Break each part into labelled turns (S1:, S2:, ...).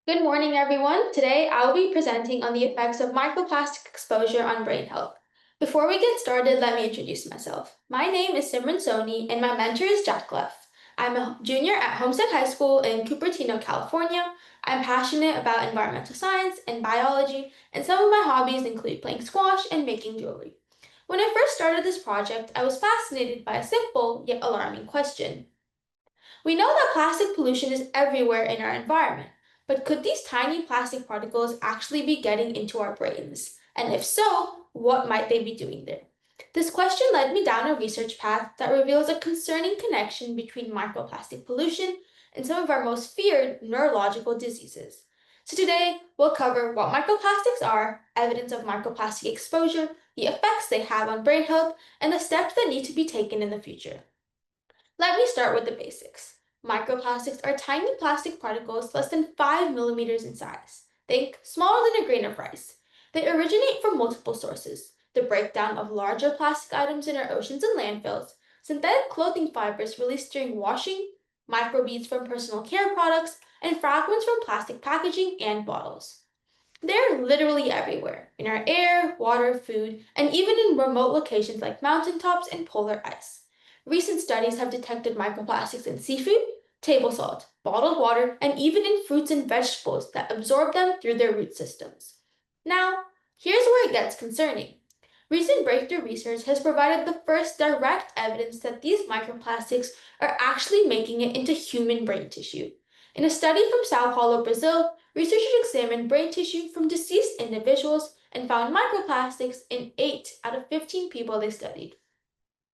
S1: Good morning, everyone. Today, I'll be presenting on the effects of microplastic exposure on brain health. Before we get started, let me introduce myself. My name is Simran Soni, and my mentor is Jack Leff. I'm a junior at Homestead High School in Cupertino, California. I'm passionate about environmental science and biology, and some of my hobbies include playing squash and making jewelry. When I first started this project, I was fascinated by a simple yet alarming question. We know that plastic pollution is everywhere in our environment, but could these tiny plastic particles actually be getting into our brains? And if so, what might they be doing there? This question led me down a research path that reveals a concerning connection between microplastic pollution and some of our most feared neurological diseases. So today, we'll cover what microplastics are, evidence of microplastic exposure, the effects they have on brain health, and the steps that need to be taken in the future. Let me start with the basics. Microplastics are tiny plastic particles less than 5 millimeters in size. Think smaller than a grain of rice. They originate from multiple sources: the breakdown of larger plastic items in our oceans and landfills, synthetic clothing fibers released during washing, microbeads from personal care products, and fragments from plastic packaging and bottles. They're literally everywhere in our air, water, food, and even in remote locations like mountaintops and polar ice. Recent studies have detected microplastics in seafood, table salt, bottled water, and even in fruits and vegetables that absorb them through their root systems. Now, here's where it gets concerning. Recent breakthrough research has provided the first direct evidence that these microplastics are actually making it into human brain tissue. In a study from Sao Paulo, Brazil, researchers examined brain tissue from deceased individuals and found microplastics in 8 out of 15 people they studied.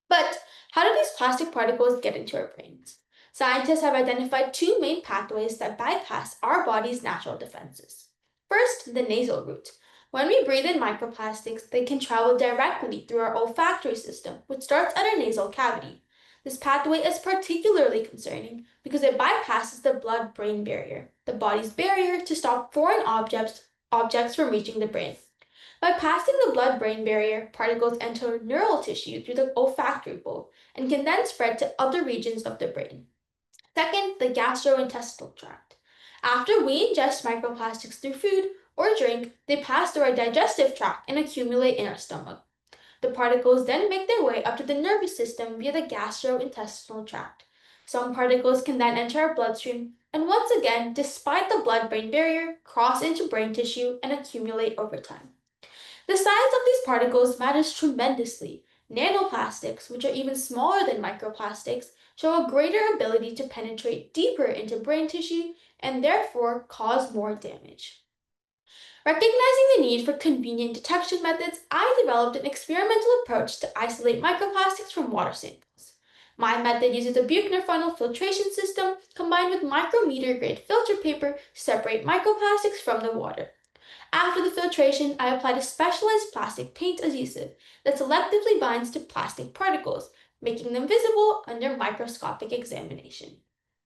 S1: But how do these plastic particles get into our brains? Scientists have identified two main pathways that bypass our body's natural defenses. First, the nasal route. When we breathe in microplastics, they can travel directly through our olfactory system, which starts at our nasal cavity. This pathway is particularly concerning because it bypasses the blood-brain barrier, the body's barrier to stop foreign objects from reaching the brain. By passing the blood-brain barrier, particles enter neural tissue through the olfactory bulb and can then spread to other regions of the brain. Second, the gastrointestinal tract. After we ingest microplastics through food or drink, they pass through our digestive tract and accumulate in our stomach. The particles then make their way up to the nervous system via the gastrointestinal tract. Some particles can then enter our bloodstream and once again, despite the blood-brain barrier, cross into brain tissue and accumulate over time. The size of these particles matters tremendously. Nanoplastics, which are even smaller than microplastics, show a greater ability to penetrate deeper into brain tissue and therefore cause more damage. Recognizing the need for convenient detection methods, I developed an experimental approach to isolate microplastics from water samples. My method uses a Buchner funnel filtration system combined with micrometer grade filter paper to separate microplastics from the water. After the filtration, I applied a specialized plastic paint adhesive that selectively binds to plastic particles, making them visible under microscopic examination.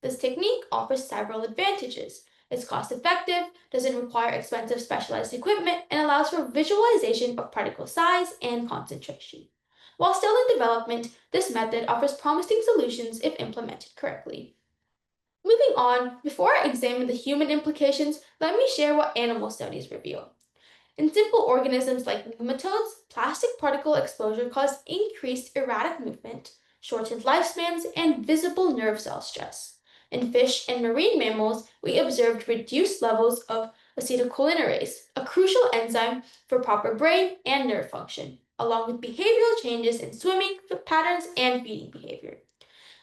S1: This technique offers several advantages. It's cost effective, doesn't require expensive specialized equipment, and allows for visualization of particle size and concentration. While still in development, this method offers promising solutions if implemented correctly. Moving on, before I examine the human implications, let me share what animal studies reveal. In simple organisms like nematodes, plastic particle exposure caused increased erratic movement, shortened lifespans, and visible nerve cell stress. In fish and marine mammals, we observed reduced levels of acetylcholinesterase, a crucial enzyme for proper brain and nerve function, along with behavioral changes in swimming patterns and feeding behavior.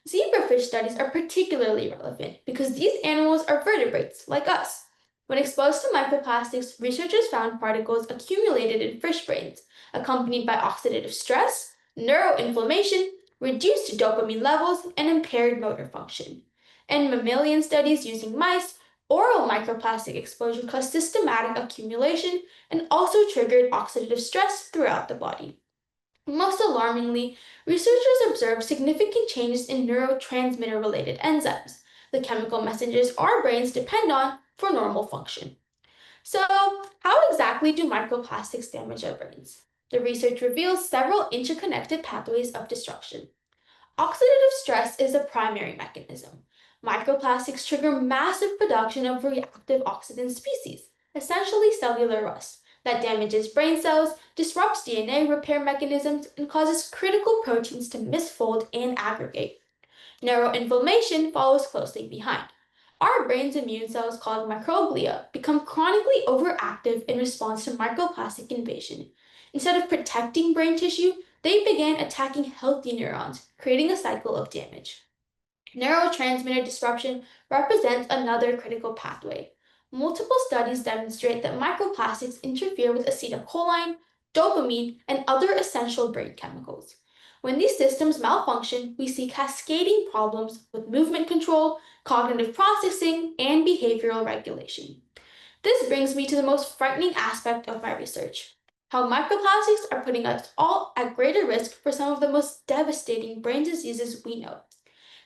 S1: Zebrafish studies are particularly relevant because these animals are vertebrates like us. When exposed to microplastics, researchers found particles accumulated in fish brains, accompanied by oxidative stress, neuroinflammation, reduced dopamine levels, and impaired motor function. In mammalian studies using mice, oral microplastic exposure caused systematic accumulation and also triggered oxidative stress throughout the body. Most alarmingly, researchers observed significant changes in neurotransmitter-related enzymes, the chemical messengers our brains depend on for normal function. So, how exactly do microplastics damage our brains? The research reveals several interconnected pathways of destruction. Oxidative stress is the primary mechanism. Microplastics trigger massive production of reactive oxygen species, essentially cellular rust, that damages brain cells, disrupts DNA repair mechanisms, and causes critical proteins to misfold and aggregate. Neuroinflammation follows closely behind. Our brain's immune cells, called microglia, become chronically overactive in response to microplastic invasion. Instead of protecting brain tissue, they began attacking healthy neurons, creating a cycle of damage. Neurotransmitter disruption represents another critical pathway. Multiple studies demonstrate that microplastics interfere with acetylcholine, dopamine, and other essential brain chemicals. When these systems malfunction, we see cascading problems with movement control, cognitive processing, and behavioral regulation. This brings me to the most frightening aspect of my research: how microplastics are putting us all at greater risk for some of the most devastating brain diseases we know.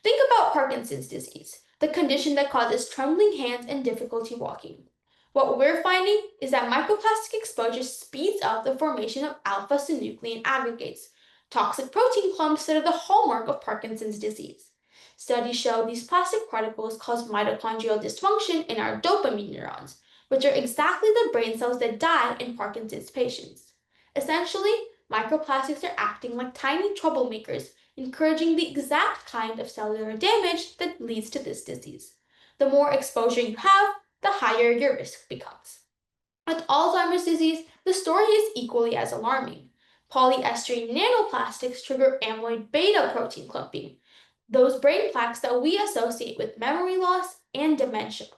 S1: Think about Parkinson's disease, the condition that causes trembling hands and difficulty walking. What we're finding is that microplastic exposure speeds up the formation of alpha synuclein aggregates, toxic protein clumps that are the hallmark of Parkinson's disease. Studies show these plastic particles cause mitochondrial dysfunction in our dopamine neurons, which are exactly the brain cells that die in Parkinson's patients. Essentially, microplastics are acting like tiny troublemakers, encouraging the exact kind of cellular damage that leads to this disease. The more exposure you have, the higher your risk becomes. With Alzheimer's disease, the story is equally as alarming. Polyester nanoplastics trigger amyloid beta protein clumping, those brain plaques that we associate with memory loss and dementia.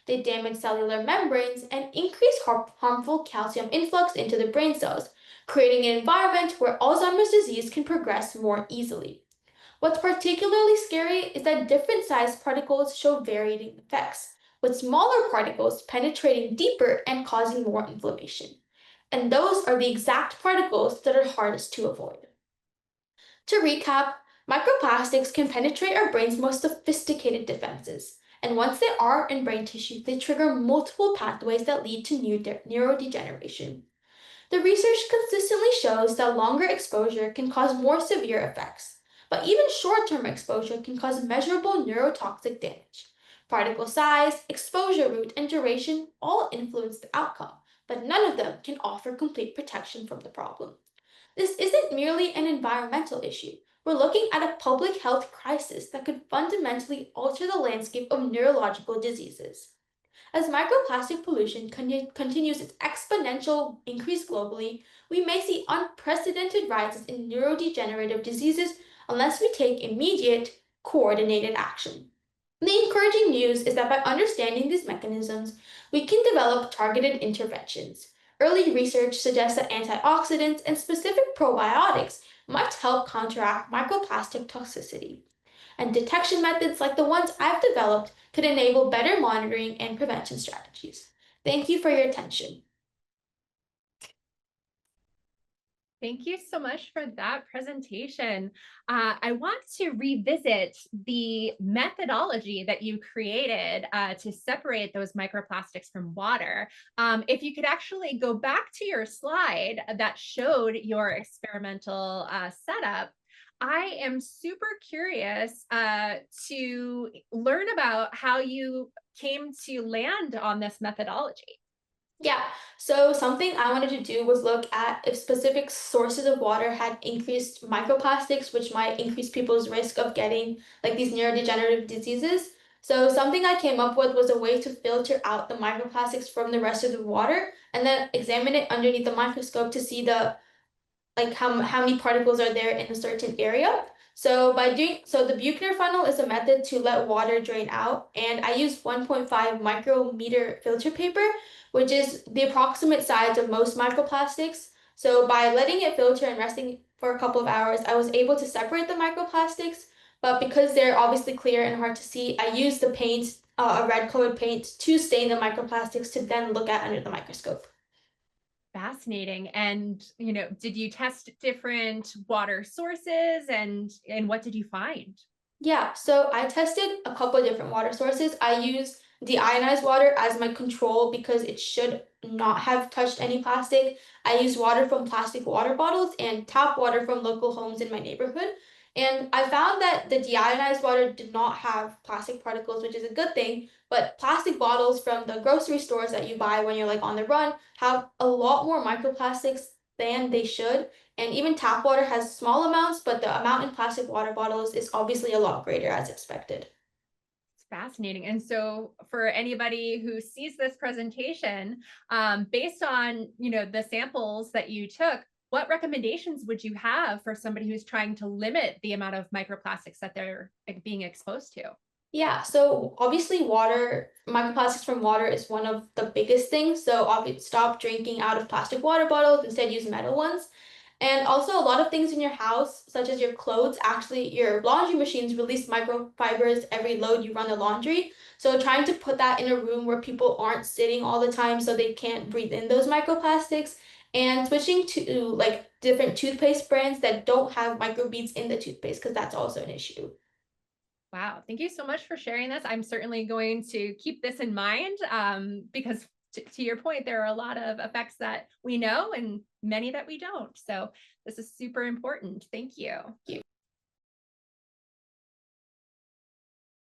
S1: They damage cellular membranes and increase harmful calcium influx into the brain cells, creating an environment where Alzheimer's disease can progress more easily. What's particularly scary is that different sized particles show varying effects, with smaller particles penetrating deeper and causing more inflammation. And those are the exact particles that are hardest to avoid. To recap, microplastics can penetrate our brain's most sophisticated defenses. And once they are in brain tissue, they trigger multiple pathways that lead to neurodegeneration. The research consistently shows that longer exposure can cause more severe effects, but even short term exposure can cause measurable neurotoxic damage. Particle size, exposure route, and duration all influence the outcome, but none of them can offer complete protection from the problem. This isn't merely an environmental issue. We're looking at a public health crisis that could fundamentally alter the landscape of neurological diseases. As microplastic pollution continues its exponential increase globally, we may see unprecedented rises in neurodegenerative diseases unless we take immediate, coordinated action. The encouraging news is that by understanding these mechanisms, we can develop targeted interventions. Early research suggests that antioxidants and specific probiotics might help counteract microplastic toxicity, and detection methods like the ones I've developed could enable better monitoring and prevention strategies. Thank you for your attention.
S2: Thank you so much for that presentation. I want to revisit the methodology that you created to separate those microplastics from water. If you could actually go back to your slide that showed your experimental setup, I am super curious to learn about how you came to land on this methodology.
S1: Yeah, so something I wanted to do was look at if specific sources of water had increased microplastics, which might increase people's risk of getting like these neurodegenerative diseases. So something I came up with was a way to filter out the microplastics from the rest of the water and then examine it underneath the microscope to see the like how many particles are there in a certain area. So the Buchner funnel is a method to let water drain out, and I use 1.5 micrometer filter paper, which is the approximate size of most microplastics. So by letting it filter and resting for a couple of hours, I was able to separate the microplastics, but because they're obviously clear and hard to see, I used the paint, a red colored paint, to stain the microplastics to then look at under the microscope.
S2: Fascinating. And, did you test different water sources and what did you find?
S1: Yeah, so I tested a couple of different water sources. I use deionized water as my control because it should not have touched any plastic. I use water from plastic water bottles and tap water from local homes in my neighborhood. And I found that the deionized water did not have plastic particles, which is a good thing, but plastic bottles from the grocery stores that you buy when you're like on the run have a lot more microplastics than they should. And even tap water has small amounts, but the amount in plastic water bottles is obviously a lot greater as expected.
S2: It's fascinating. And so for anybody who sees this presentation, based on, the samples that you took, what recommendations would you have for somebody who's trying to limit the amount of microplastics that they're being exposed to?
S1: Yeah, so obviously microplastics from water is one of the biggest things. So obviously stop drinking out of plastic water bottles, instead use metal ones. And also a lot of things in your house, such as your clothes, actually your laundry machines release microfibers every load you run the laundry. So trying to put that in a room where people aren't sitting all the time so they can't breathe in those microplastics and switching to like different toothpaste brands that don't have microbeads in the toothpaste because that's also an issue.
S2: Wow. Thank you so much for sharing this. I'm certainly going to keep this in mind because, to your point, there are a lot of effects that we know and many that we don't. So, this is super important. Thank you.